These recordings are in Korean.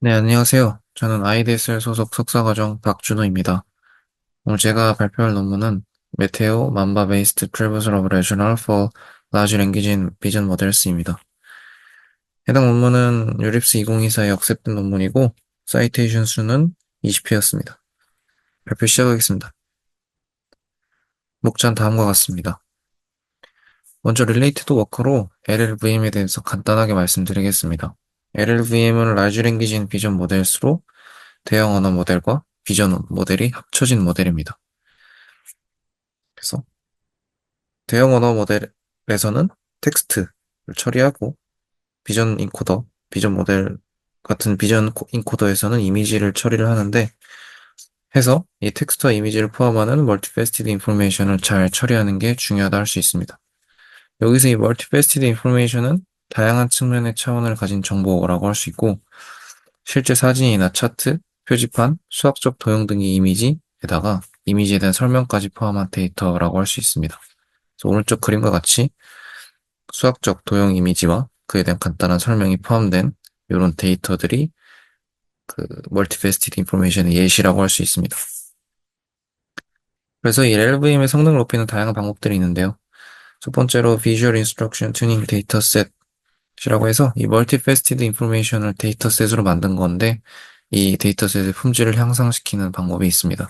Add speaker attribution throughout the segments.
Speaker 1: 네, 안녕하세요. 저는 IDSL 소속 석사과정 박준호입니다. 오늘 제가 발표할 논문은 메테오 만바 베이스드 Preversal of Rational for Large Language in Vision Models입니다. 해당 논문은 유립스 2024에 억셉된 논문이고 사이테이션 수는 20회였습니다. 발표 시작하겠습니다. 목차는 다음과 같습니다. 먼저 릴레이티드 워크로 LLVM에 대해서 간단하게 말씀드리겠습니다. LLVM은 Large Language in Vision Models로 대형 언어 모델과 비전 모델이 합쳐진 모델입니다. 그래서 대형 언어 모델에서는 텍스트를 처리하고 비전 인코더, 비전 모델 같은 비전 인코더에서는 이미지를 처리를 하는데 해서 이 텍스트와 이미지를 포함하는 멀티페스티드 인포메이션을 잘 처리하는 게 중요하다 할 수 있습니다. 여기서 이 멀티페스티드 인포메이션은 다양한 측면의 차원을 가진 정보라고 할 수 있고 실제 사진이나 차트, 표지판, 수학적 도형 등의 이미지에다가 이미지에 대한 설명까지 포함한 데이터라고 할 수 있습니다. 그래서 오른쪽 그림과 같이 수학적 도형 이미지와 그에 대한 간단한 설명이 포함된 이런 데이터들이 그 멀티페스티드 인포메이션의 예시라고 할 수 있습니다. 그래서 이 LLVM의 성능을 높이는 다양한 방법들이 있는데요. 첫 번째로 Visual Instruction Tuning Dataset이라고 해서 이 멀티페스티드 인포메이션을 데이터셋으로 만든 건데 이 데이터셋의 품질을 향상시키는 방법이 있습니다.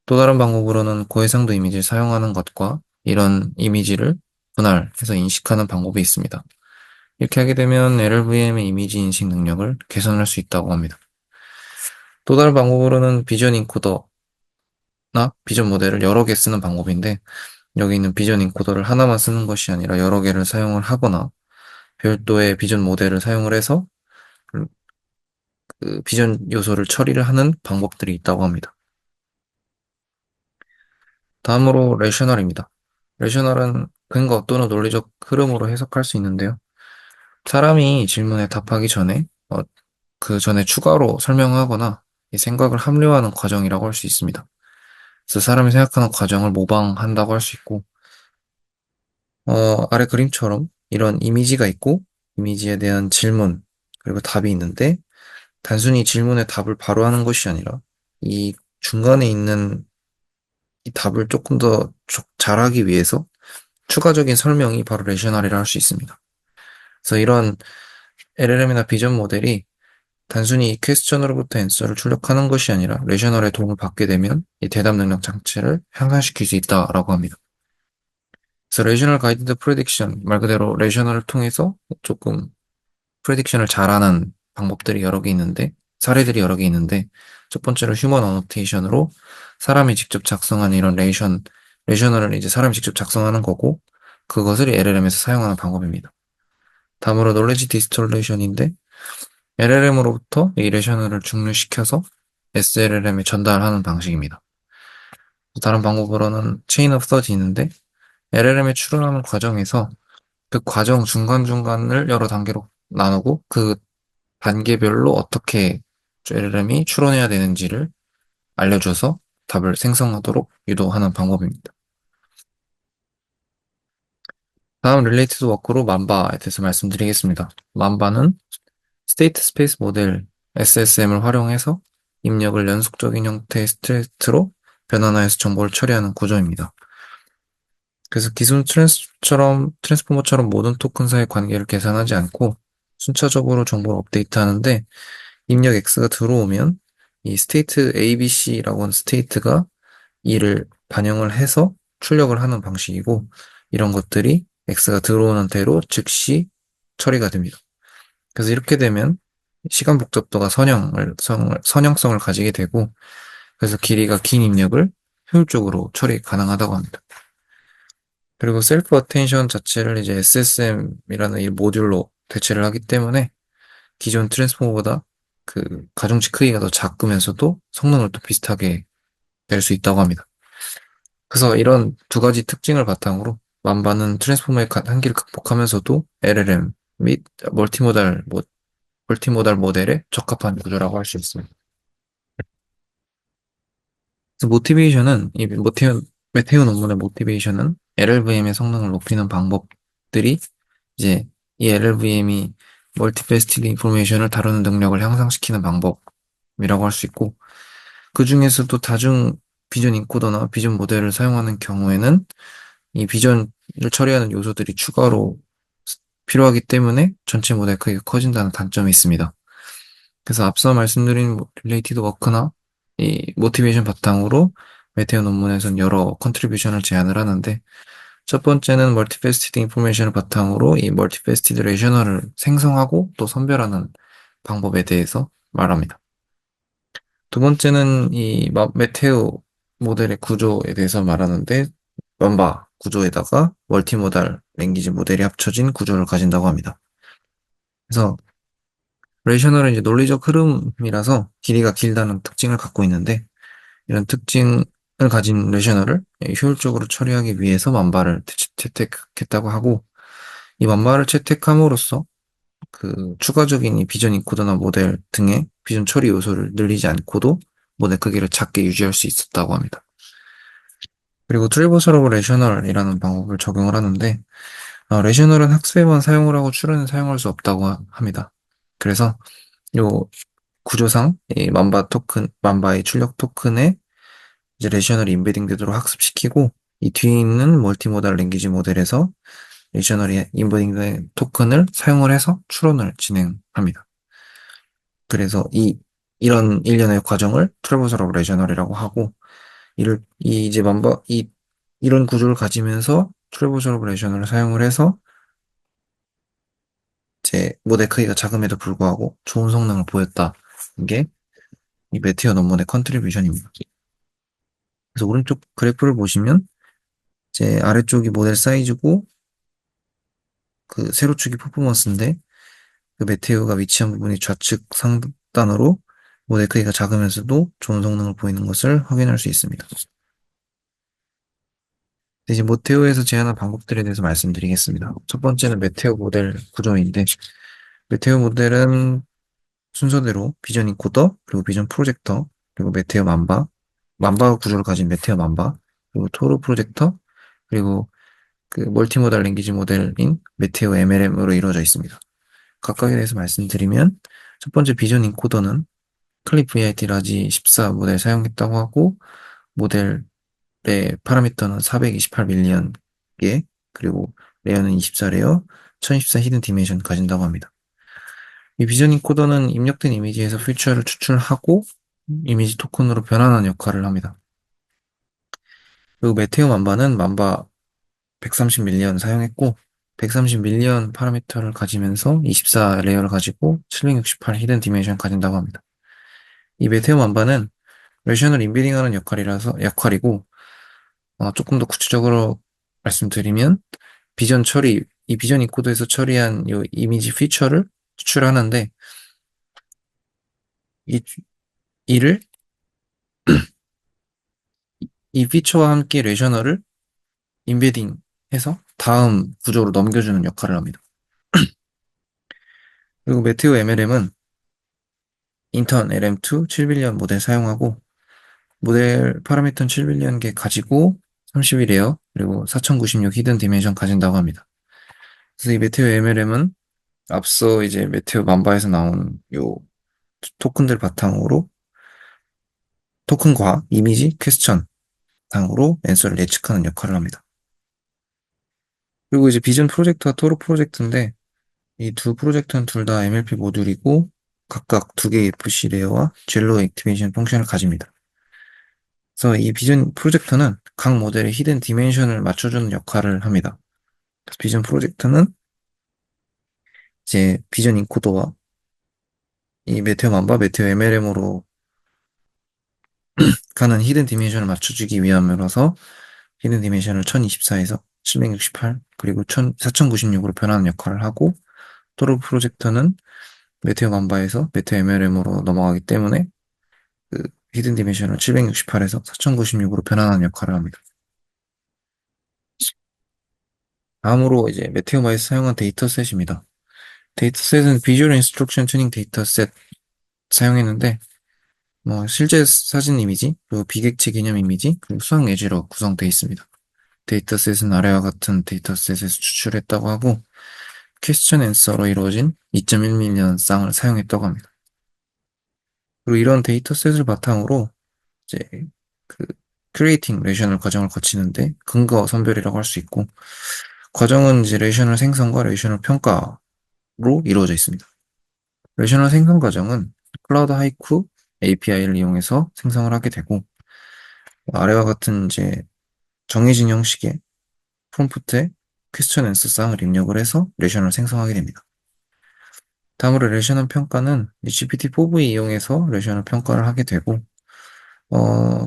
Speaker 1: 또 다른 방법으로는 고해상도 이미지를 사용하는 것과 이런 이미지를 분할해서 인식하는 방법이 있습니다. 이렇게 하게 되면 LLVM의 이미지 인식 능력을 개선할 수 있다고 합니다. 또 다른 방법으로는 비전 인코더나 비전 모델을 여러 개 쓰는 방법인데 여기 있는 비전 인코더를 하나만 쓰는 것이 아니라 여러 개를 사용을 하거나 별도의 비전 모델을 사용을 해서 그 비전 요소를 처리를 하는 방법들이 있다고 합니다. 다음으로 레셔널입니다. 레셔널은 근거 또는 논리적 흐름으로 해석할 수 있는데요. 사람이 질문에 답하기 전에 그 전에 추가로 설명하거나 이 생각을 합리화하는 과정이라고 할 수 있습니다. 그래서 사람이 생각하는 과정을 모방한다고 할 수 있고, 아래 그림처럼 이런 이미지가 있고, 이미지에 대한 질문, 그리고 답이 있는데, 단순히 질문에 답을 바로 하는 것이 아니라, 이 중간에 있는 이 답을 조금 더 잘하기 위해서 추가적인 설명이 바로 레셔널이라 할 수 있습니다. 그래서 이런 LLM이나 비전 모델이 단순히 퀘스천으로부터 앤서를 출력하는 것이 아니라 레셔널의 도움을 받게 되면 이 대답 능력 장치를 향상시킬 수 있다라고 합니다. 그래서 레셔널 가이드드 프레딕션 말 그대로 레셔널을 통해서 조금 프레딕션을 잘하는 방법들이 여러 개 있는데 사례들이 여러 개 있는데 첫 번째로 휴먼 어노테이션으로 사람이 직접 작성한 이런 레셔널을 이제 사람이 직접 작성하는 거고 그것을 LLM에서 사용하는 방법입니다. 다음으로 놀래지 디스톨레이션인데 LLM으로부터 이 레셔널을 중류시켜서 SLLM에 전달하는 방식입니다. 다른 방법으로는 체인 오브 서지 있는데 LLM에 추론하는 과정에서 그 과정 중간중간을 여러 단계로 나누고 그 단계별로 어떻게 LLM이 추론해야 되는지를 알려줘서 답을 생성하도록 유도하는 방법입니다. 다음 릴레이티드 워크로 만바에 대해서 말씀드리겠습니다. 만바는 스테이트 스페이스 모델 SSM을 활용해서 입력을 연속적인 형태의 스트레이트로 변환하여서 정보를 처리하는 구조입니다. 그래서 기존 트랜스포머처럼 모든 토큰 사이의 관계를 계산하지 않고 순차적으로 정보를 업데이트하는데 입력 X가 들어오면 이 스테이트 ABC라고 하는 스테이트가 이를 반영을 해서 출력을 하는 방식이고 이런 것들이 X가 들어오는 대로 즉시 처리가 됩니다. 그래서 이렇게 되면 시간 복잡도가 선형성을 가지게 되고 그래서 길이가 긴 입력을 효율적으로 처리 가능하다고 합니다. 그리고 셀프 어텐션 자체를 이제 SSM이라는 이 모듈로 대체를 하기 때문에 기존 트랜스포머보다 그 가중치 크기가 더 작으면서도 성능을 또 비슷하게 낼 수 있다고 합니다. 그래서 이런 두 가지 특징을 바탕으로 만바는 트랜스포머의 한계를 극복하면서도 LLM 및 멀티모달 모델에 적합한 구조라고 할 수 있습니다. 그래서 메테오 논문의 모티베이션은 LLVM의 성능을 높이는 방법들이 이제 이 LLVM이 멀티페스티드 인포메이션을 다루는 능력을 향상시키는 방법이라고 할 수 있고, 그 중에서도 다중 비전 인코더나 비전 모델을 사용하는 경우에는 이 비전을 처리하는 요소들이 추가로 필요하기 때문에 전체 모델 크기가 커진다는 단점이 있습니다. 그래서 앞서 말씀드린 릴레이티드 워크나 이 모티베이션 바탕으로 메테오 논문에서는 여러 컨트리뷰션을 제안을 하는데, 첫 번째는 멀티페스티드 인포메이션을 바탕으로 이 멀티페스티드 레이셔널을 생성하고 또 선별하는 방법에 대해서 말합니다. 두 번째는 이 메테오 모델의 구조에 대해서 말하는데, 맘바 구조에다가 멀티모달 랭귀지 모델이 합쳐진 구조를 가진다고 합니다. 그래서 레이셔널은 이제 논리적 흐름이라서 길이가 길다는 특징을 갖고 있는데, 이런 특징을 가진 레이셔널을 효율적으로 처리하기 위해서 맘바를 채택했다고 하고, 이 맘바를 채택함으로써 그 추가적인 이 비전 인코더나 모델 등의 비전 처리 요소를 늘리지 않고도 모델 크기를 작게 유지할 수 있었다고 합니다. 그리고 트리버셜 오브 레이셔널이라는 방법을 적용을 하는데, 레이셔널은 학습에만 사용을 하고 추론에 사용할 수 없다고 합니다. 그래서 요 구조상 이 맘바의 출력 토큰에 이제 레이셔널이 인베딩 되도록 학습시키고, 이 뒤에 있는 멀티모달 랭귀지 모델에서 레이셔널이 인베딩 된 토큰을 사용을 해서 추론을 진행합니다. 그래서 이런 일련의 과정을 트래버설 오브 레이셔널이라고 하고, 이제 이런 구조를 가지면서 트래버설 오브 레이셔널을 사용을 해서 제 모델 크기가 작음에도 불구하고 좋은 성능을 보였다. 이게 이 메테오 논문의 컨트리뷰션입니다. 그래서 오른쪽 그래프를 보시면 제 아래쪽이 모델 사이즈고 그 세로축이 퍼포먼스인데, 그 메테오가 위치한 부분이 좌측 상단으로 모델 크기가 작으면서도 좋은 성능을 보이는 것을 확인할 수 있습니다. 이제 모테오에서 제안한 방법들에 대해서 말씀드리겠습니다. 첫 번째는 메테오 모델 구조인데, 메테오 모델은 순서대로 비전 인코더, 그리고 비전 프로젝터, 그리고 메테오 맘바 구조를 가진 메테오 맘바, 그리고 토로 프로젝터, 그리고 그 멀티모달 랭귀지 모델인 메테오 MLM으로 이루어져 있습니다. 각각에 대해서 말씀드리면, 첫 번째 비전 인코더는 클립 VIT 라지 14 모델 사용했다고 하고, 모델의 파라미터는 428 밀리언 개, 그리고 레어는 24레어, 1024 히든 디멘션 가진다고 합니다. 이 비전 인코더는 입력된 이미지에서 피처를 추출하고 이미지 토큰으로 변환하는 역할을 합니다. 그리고 메테오 맘바는 맘바 130 밀리언 사용했고, 130 밀리언 파라미터를 가지면서 24 레이어를 가지고 768 히든 디멘션 가진다고 합니다. 이 메테오 맘바는 레이셔널 인베딩하는 역할이고, 조금 더 구체적으로 말씀드리면, 이 비전 인코더에서 처리한 이 이미지 피처를 추출하는데, 이, 이를, 이 피처와 함께 레이셔널을 인베딩해서 다음 구조로 넘겨주는 역할을 합니다. 그리고 메테오 MLM은 인턴 LM2 7빌리언 모델 사용하고, 모델 파라미터는 7빌리언 개 가지고 31 에어, 그리고 4096 히든 디멘션 가진다고 합니다. 그래서 이 메테오 MLM은 앞서 이제 메테오 맘바에서 나온 요 토큰들 바탕으로 토큰과 이미지 퀘스천 바탕으로 앤서를 예측하는 역할을 합니다. 그리고 이제 비전 프로젝트와 토로 프로젝트인데, 이 두 프로젝트는 둘 다 MLP 모듈이고 각각 두 개의 FC 레이어와 젤로 액티베이션 펑션을 가집니다. 그래서 이 비전 프로젝터는 각 모델의 히든 디멘션을 맞춰주는 역할을 합니다. 그래서 비전 프로젝트는 이제 비전 인코더와 이 메테오 맘바, 메테오 MLM으로 가는 히든 디멘션을 맞춰주기 위함으로서 히든 디멘션을 1024에서 768 그리고 4096으로 변하는 역할을 하고, 토로 프로젝터는 메테오 맘바에서 메테오 MLM으로 넘어가기 때문에 그 히든 디멘션을 768에서 4096으로 변환하는 역할을 합니다. 다음으로 이제 메테오마에서 사용한 데이터셋입니다. 데이터셋은 비주얼 인스트럭션 튜닝 데이터셋 사용했는데, 실제 사진 이미지, 그리고 비객체 개념 이미지, 그리고 수학 예제로 구성되어 있습니다. 데이터셋은 아래와 같은 데이터셋에서 추출했다고 하고, 퀘스천 앤서로 이루어진 2.1밀리언 쌍을 사용했다고 합니다. 그리고 이런 데이터셋을 바탕으로 이제 그 큐레이팅 레이셔널 과정을 거치는데 근거 선별이라고 할 수 있고, 과정은 이제 레이셔널 생성과 레이셔널 평가로 이루어져 있습니다. 레이셔널 생성 과정은 클라우드 하이쿠 API를 이용해서 생성을 하게 되고, 아래와 같은 이제 정해진 형식의 프롬프트에 퀘스천 앤서 쌍을 입력을 해서 레이셔널을 생성하게 됩니다. 다음으로 레이셔널 평가는 GPT-4v 이용해서 레이셔널 평가를 하게 되고,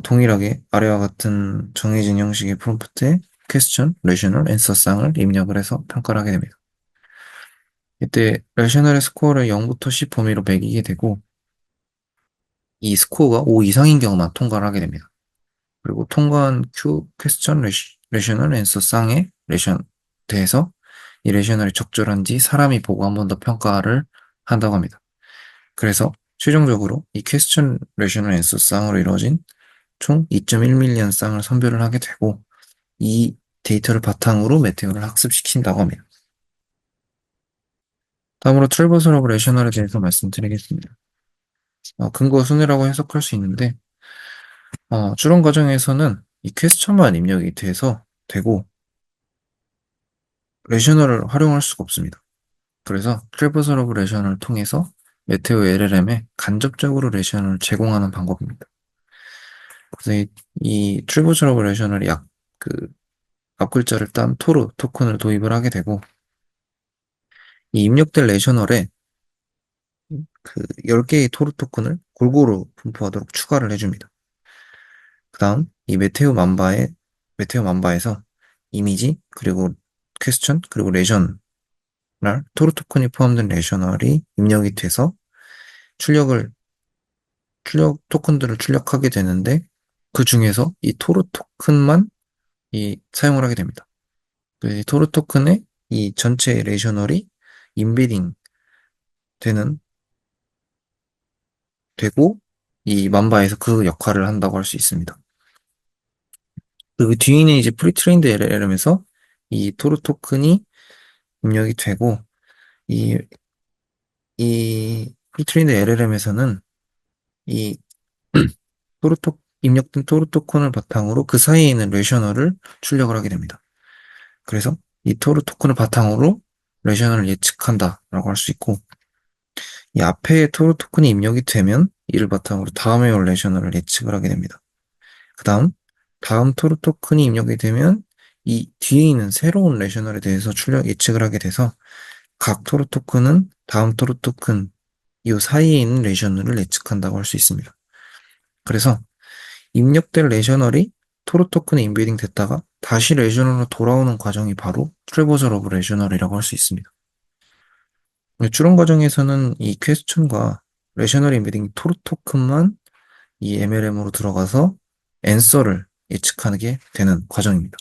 Speaker 1: 동일하게 아래와 같은 정해진 형식의 프롬프트에 퀘스천, 레이셔널, 앤서 쌍을 입력을 해서 평가를 하게 됩니다. 이때 레이셔널의 스코어를 0부터 10 범위로 매기게 되고, 이 스코어가 5 이상인 경우만 통과를 하게 됩니다. 그리고 통과한 퀘스천, 레이셔널, 앤서 쌍의 레이션 대해서 이 레이셔널이 적절한지 사람이 보고 한 번 더 평가를 한다고 합니다. 그래서 최종적으로 이 퀘스천, 레이셔널, 앤서 쌍으로 이루어진 총 2.1밀리언 쌍을 선별을 하게 되고, 이 데이터를 바탕으로 메테오를 학습시킨다고 합니다. 다음으로 트래버스 오브 레이셔널에 대해서 말씀드리겠습니다. 근거 순위라고 해석할 수 있는데, 추론 과정에서는 이 퀘스천만 입력이 되고 레이셔널을 활용할 수가 없습니다. 그래서 트래버스 오브 레이셔널을 통해서 메테오 LLM에 간접적으로 레이셔널을 제공하는 방법입니다. 그래서 이 트래버스 오브 레이셔널이 앞글자를 딴 토르 토큰을 도입을 하게 되고, 이 입력된 레이셔널에 그 10개의 토르 토큰을 골고루 분포하도록 추가를 해줍니다. 그 다음, 이 메테오 만바에서 이미지, 그리고 퀘스천, 그리고 레이셔널, 토르 토큰이 포함된 레이셔널이 입력이 돼서 토큰들을 출력하게 되는데, 그 중에서 이 토르 토큰만 사용을 하게 됩니다. 이 토르 토큰의 이 전체 레이셔널이 인베딩 되고, 이 만바에서 그 역할을 한다고 할 수 있습니다. 그 뒤에는 이제 프리트레인드 LLM에서 이 토르 토큰이 입력이 되고, 이, 이 프리트레인드 LLM에서는 이 입력된 토르 토큰을 바탕으로 그 사이에 있는 레이셔널을 출력을 하게 됩니다. 그래서 이 토르 토큰을 바탕으로 레이셔널을 예측한다라고 할 수 있고, 이 앞에 토르 토큰이 입력이 되면 이를 바탕으로 다음에 올 레이셔널을 예측을 하게 됩니다. 그 다음 토르 토큰이 입력이 되면 이 뒤에 있는 새로운 레이셔널에 대해서 예측을 하게 돼서 각 토르 토큰은 다음 토르 토큰 이 사이에 있는 레이셔널을 예측한다고 할 수 있습니다. 그래서 입력된 레이셔널이 토르 토큰에 인베딩 됐다가 다시 레이셔널로 돌아오는 과정이 바로 트래버설 오브 레이셔널이라고 할 수 있습니다. 추론 과정에서는 이 퀘스천과 레이셔널 인베딩 토르 토큰만 이 MLM으로 들어가서 앤서를 예측하게 되는 과정입니다.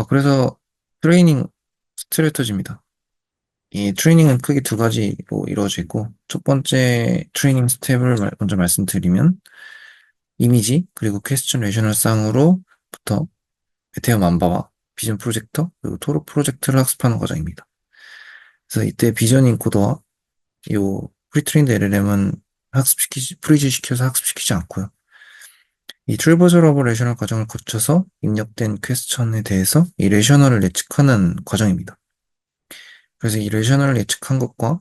Speaker 1: 그래서 트레이닝 스트래터지입니다. 이 트레이닝은 크게 두 가지로 이루어져 있고, 첫 번째 트레이닝 스텝을 먼저 말씀드리면, 이미지, 그리고 퀘스천 레이셔널 쌍으로부터 메테오 만바와 비전 프로젝터, 그리고 토로 프로젝트를 학습하는 과정입니다. 그래서 이때 비전 인코더와 이 프리트레인드 LLM은 프리즈 시켜서 학습시키지 않고요. 이 트리버셜 레이셔널 과정을 거쳐서 입력된 퀘스천에 대해서 이 레이셔널을 예측하는 과정입니다. 그래서 이 레이셔널을 예측한 것과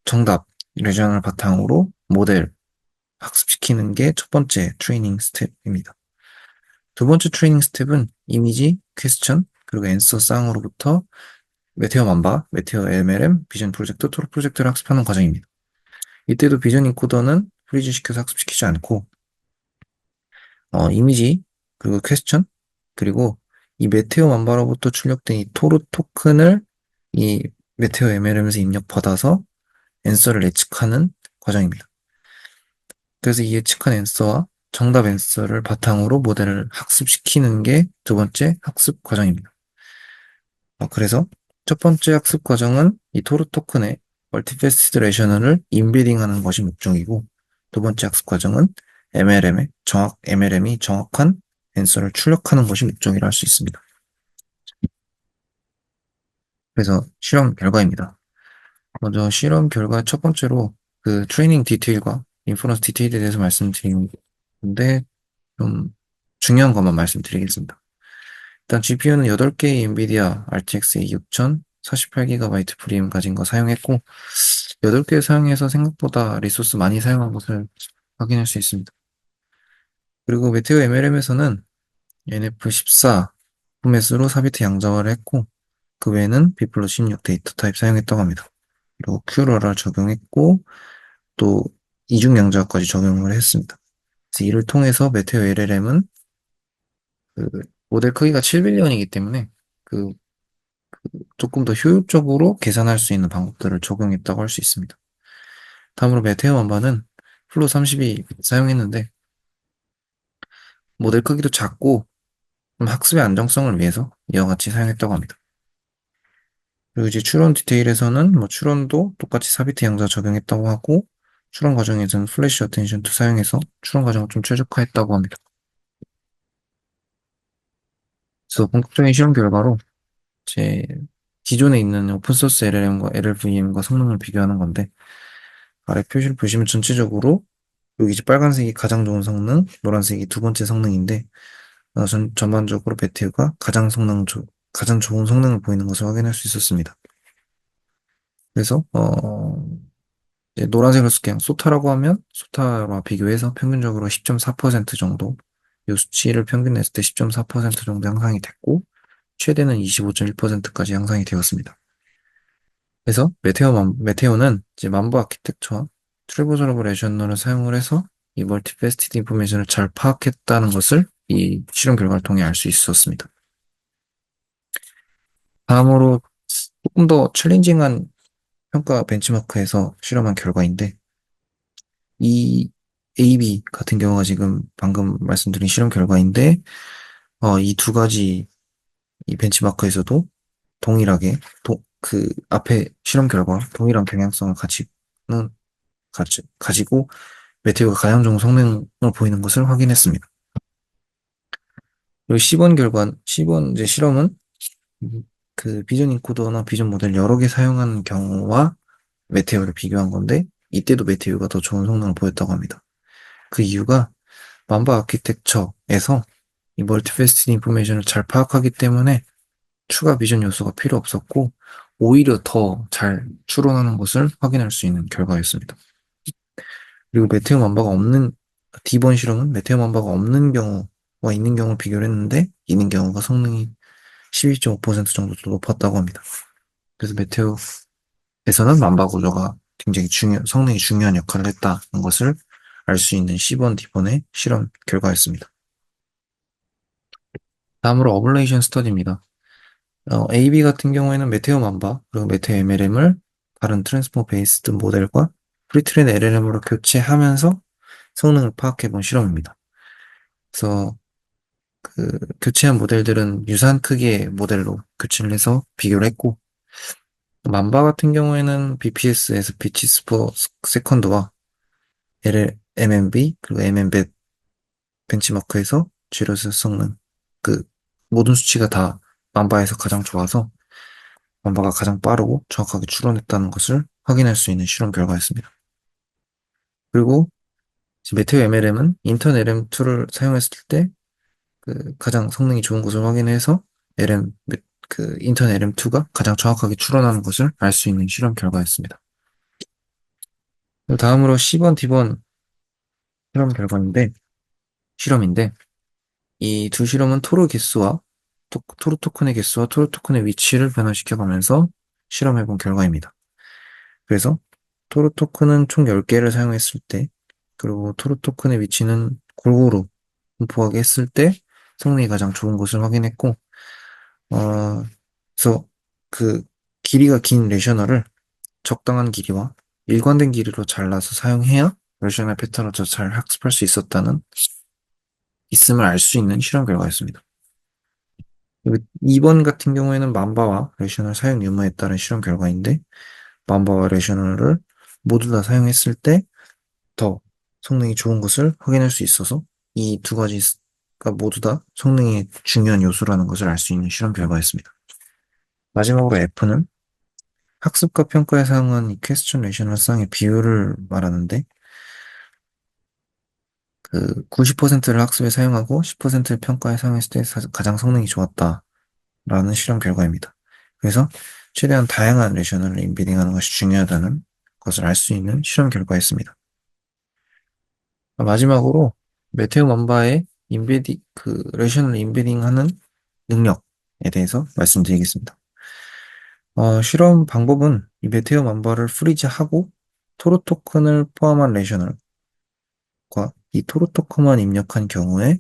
Speaker 1: 정답, 레이셔널 바탕으로 모델 학습시키는 게 첫 번째 트레이닝 스텝입니다. 두 번째 트레이닝 스텝은 이미지, 퀘스천, 그리고 앤서 쌍으로부터 메테오 만바, 메테오 MLM, 비전 프로젝트, 토로 프로젝트를 학습하는 과정입니다. 이때도 비전 인코더는 프리즈 시켜서 학습시키지 않고, 이미지, 그리고 퀘스천, 그리고 이 메테오 만바로부터 출력된 이 토르 토큰을 이 메테오 MLM에서 입력받아서 앤서를 예측하는 과정입니다. 그래서 이 예측한 앤서와 정답 앤서를 바탕으로 모델을 학습시키는 게 두 번째 학습 과정입니다. 그래서 첫 번째 학습 과정은 이 토르 토큰의 멀티패스드 레이셔널을 인베딩하는 것이 목적이고, 두 번째 학습 과정은 MLM이 정확한 앤서를 출력하는 것이 목적이라 할 수 있습니다. 그래서 실험 결과입니다. 먼저 실험 결과 첫 번째로 그 트레이닝 디테일과 인퍼런스 디테일에 대해서 말씀드리는데 좀 중요한 것만 말씀드리겠습니다. 일단 GPU는 8개의 엔비디아 RTX A6000 48GB 프레임 가진 거 사용했고 8개 사용해서 생각보다 리소스 많이 사용한 것을 확인할 수 있습니다. 그리고 메테오 MLM에서는 NF14 포맷으로 사비트 양자화를 했고 그 외에는 비플로 16 데이터 타입 사용했다고 합니다. 그리고 큐러를 적용했고 또 이중 양자화까지 적용을 했습니다. 그래서 이를 통해서 메테오 LLM은 그 모델 크기가 7빌리언이기 때문에 그 조금 더 효율적으로 계산할 수 있는 방법들을 적용했다고 할 수 있습니다. 다음으로 메테오 만바는 플로 32 사용했는데 모델 크기도 작고 좀 학습의 안정성을 위해서 이와 같이 사용했다고 합니다. 그리고 이제 추론 디테일에서는 뭐 추론도 똑같이 사비트 양자 적용했다고 하고 추론 과정에서는 플래시 어텐션 2 사용해서 추론 과정을 좀 최적화했다고 합니다. 그래서 본격적인 실험 결과로 제 기존에 있는 오픈소스 LLM과 LLVM과 성능을 비교하는 건데 아래 표시를 보시면 전체적으로 여기 이제 빨간색이 가장 좋은 성능, 노란색이 두 번째 성능인데 전반적으로 베티우가 가장 좋은 성능을 보이는 것을 확인할 수 있었습니다. 그래서 이제 노란색으로 그냥 소타라고 하면 소타와 비교해서 평균적으로 10.4% 정도 이 수치를 평균 냈을 때 10.4% 정도 향상이 됐고 최대는 25.1%까지 향상이 되었습니다. 그래서 메테오는 이제 만부 아키텍처와 트래버저러블 애셔널을 사용을 해서 이 멀티패스티드 인포메이션을 잘 파악했다는 것을 이 실험 결과를 통해 알 수 있었습니다. 다음으로 조금 더 챌린징한 평가 벤치마크에서 실험한 결과인데 이 AB 같은 경우가 지금 방금 말씀드린 실험 결과인데 이 두 가지 이 벤치마크에서도 동일하게 그 앞에 실험 결과 동일한 경향성을 가지고 메테오가 가장 좋은 성능을 보이는 것을 확인했습니다. 그리고 10번 이제 실험은 그 비전 인코더나 비전 모델 여러 개 사용하는 경우와 메테오를 비교한 건데 이때도 메테오가 더 좋은 성능을 보였다고 합니다. 그 이유가 만바 아키텍처에서 이 멀티패스티드 인포메이션을 잘 파악하기 때문에 추가 비전 요소가 필요 없었고 오히려 더 잘 추론하는 것을 확인할 수 있는 결과였습니다. 그리고 메테오 만바가 없는 D번 실험은 메테오 만바가 없는 경우와 있는 경우를 비교를 했는데 있는 경우가 성능이 12.5% 정도 더 높았다고 합니다. 그래서 메테오에서는 만바 구조가 굉장히 성능이 중요한 역할을 했다는 것을 알 수 있는 C번, D번의 실험 결과였습니다. 다음으로 어블레이션 스터디입니다. AB 같은 경우에는 메테오 만바 그리고 메테오 MLM을 다른 트랜스포머 베이스드 모델과 프리트레인 LLM으로 교체하면서 성능을 파악해 본 실험입니다. 그래서 그 교체한 모델들은 유사한 크기의 모델로 교체를 해서 비교를 했고 만바 같은 경우에는 BPS에서 비치스 퍼 세컨드와 MMB 그리고 MMB 벤치마크에서 제로스 성능 그 모든 수치가 다 만바에서 가장 좋아서 만바가 가장 빠르고 정확하게 추론했다는 것을 확인할 수 있는 실험 결과였습니다. 그리고 메테오 MLM은 인턴 LM2를 사용했을 때 그 가장 성능이 좋은 것을 확인해서 인턴 LM2가 가장 정확하게 추론하는 것을 알 수 있는 실험 결과였습니다. 다음으로 C번, D번 실험 결과인데, 실험인데, 이 두 실험은 토르 토큰의 개수와 토르 토큰의 위치를 변화시켜가면서 실험해본 결과입니다. 그래서 토르 토큰은 총 10개를 사용했을 때, 그리고 토르 토큰의 위치는 골고루 분포하게 했을 때 성능이 가장 좋은 것을 확인했고, 그래서 그 길이가 긴 레셔널을 적당한 길이와 일관된 길이로 잘라서 사용해야 레셔널 패턴을 더 잘 학습할 수 있음을 알 수 있는 실험 결과였습니다. 2번 같은 경우에는 만바와 레셔널 사용 유무에 따른 실험 결과인데, 만바와 레셔널을 모두 다 사용했을 때 더 성능이 좋은 것을 확인할 수 있어서 이 두 가지가 모두 다 성능이 중요한 요소라는 것을 알 수 있는 실험 결과였습니다. 마지막으로 F는 학습과 평가에 사용한 이 퀘스천 레이셔널상의 비율을 말하는데, 그 90%를 학습에 사용하고 10%를 평가에 사용했을 때 가장 성능이 좋았다라는 실험 결과입니다. 그래서 최대한 다양한 레이셔널을 인베딩하는 것이 중요하다는 것을 알 수 있는 실험 결과였습니다. 마지막으로 메테오 맘바의 레이셔널 인베딩하는 능력에 대해서 말씀드리겠습니다. 실험 방법은 이 메테오 맘바를 프리즈하고 토로 토큰을 포함한 레이셔널과 이 토로 토큰만 입력한 경우에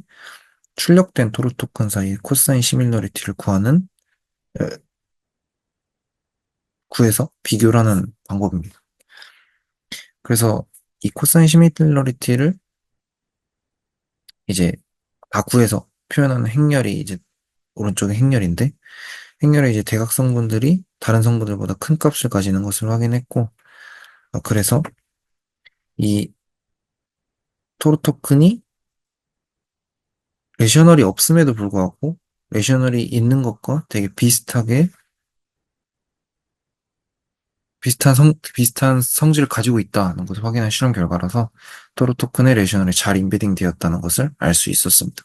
Speaker 1: 출력된 토로 토큰 사이의 코사인 시밀러리티를 에, 구해서 비교를 하는 방법입니다. 그래서 이 코사인 시밀러리티를 이제 다 구해서 표현하는 행렬이 이제 오른쪽에 행렬인데, 행렬의 이제 대각 성분들이 다른 성분들보다 큰 값을 가지는 것을 확인했고, 그래서 이 토로 토큰이 레셔널이 없음에도 불구하고 레셔널이 있는 것과 되게 비슷한 성질을 가지고 있다는 것을 확인한 실험 결과라서 토로 토큰의 레셔널이 잘 인베딩 되었다는 것을 알 수 있었습니다.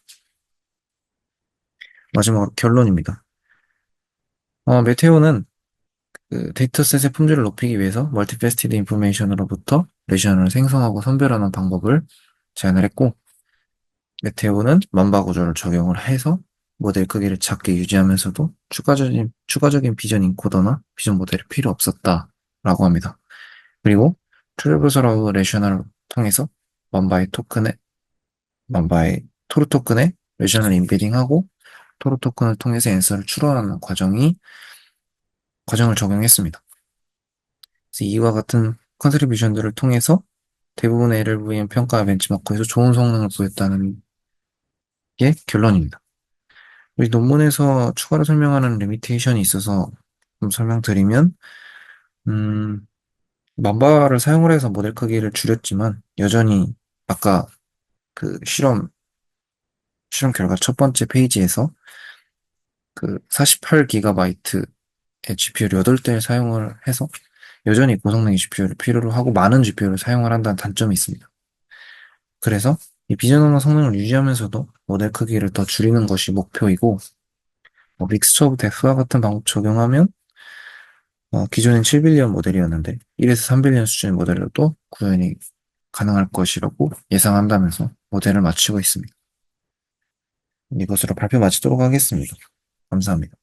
Speaker 1: 마지막으로 결론입니다. 메테오는 그 데이터셋의 품질을 높이기 위해서 멀티패스티드 인포메이션으로부터 레셔널을 생성하고 선별하는 방법을 제안을 했고, 메테오는 맘바 구조를 적용을 해서 모델 크기를 작게 유지하면서도 추가적인 비전 인코더나 비전 모델이 필요 없었다라고 합니다. 그리고 트래버서라우 레셔널을 통해서 맘바의 토큰에, 맘바의 토르 토큰에 레셔널 인베딩하고 토르 토큰을 통해서 앤서를 추론하는 과정을 적용했습니다. 그래서 이와 같은 컨트리뷰션들을 통해서 대부분의 LLVM 평가 벤치마크에서 좋은 성능을 보였다는 게 결론입니다. 우리 논문에서 추가로 설명하는 리미테이션이 있어서 좀 설명드리면, 음, 만바를 사용을 해서 모델 크기를 줄였지만, 여전히 아까 그 실험 결과 첫 번째 페이지에서 그 48GB의 GPU를 8대 사용을 해서 여전히 고성능의 GPU를 필요로 하고 많은 GPU를 사용을 한다는 단점이 있습니다. 그래서 이 비전 언어 성능을 유지하면서도 모델 크기를 더 줄이는 것이 목표이고, 믹스처 오브 데프와 같은 방법 적용하면 기존엔 7빌리언 모델이었는데 1에서 3빌리언 수준의 모델로도 구현이 가능할 것이라고 예상한다면서 모델을 마치고 있습니다. 이것으로 발표 마치도록 하겠습니다. 감사합니다.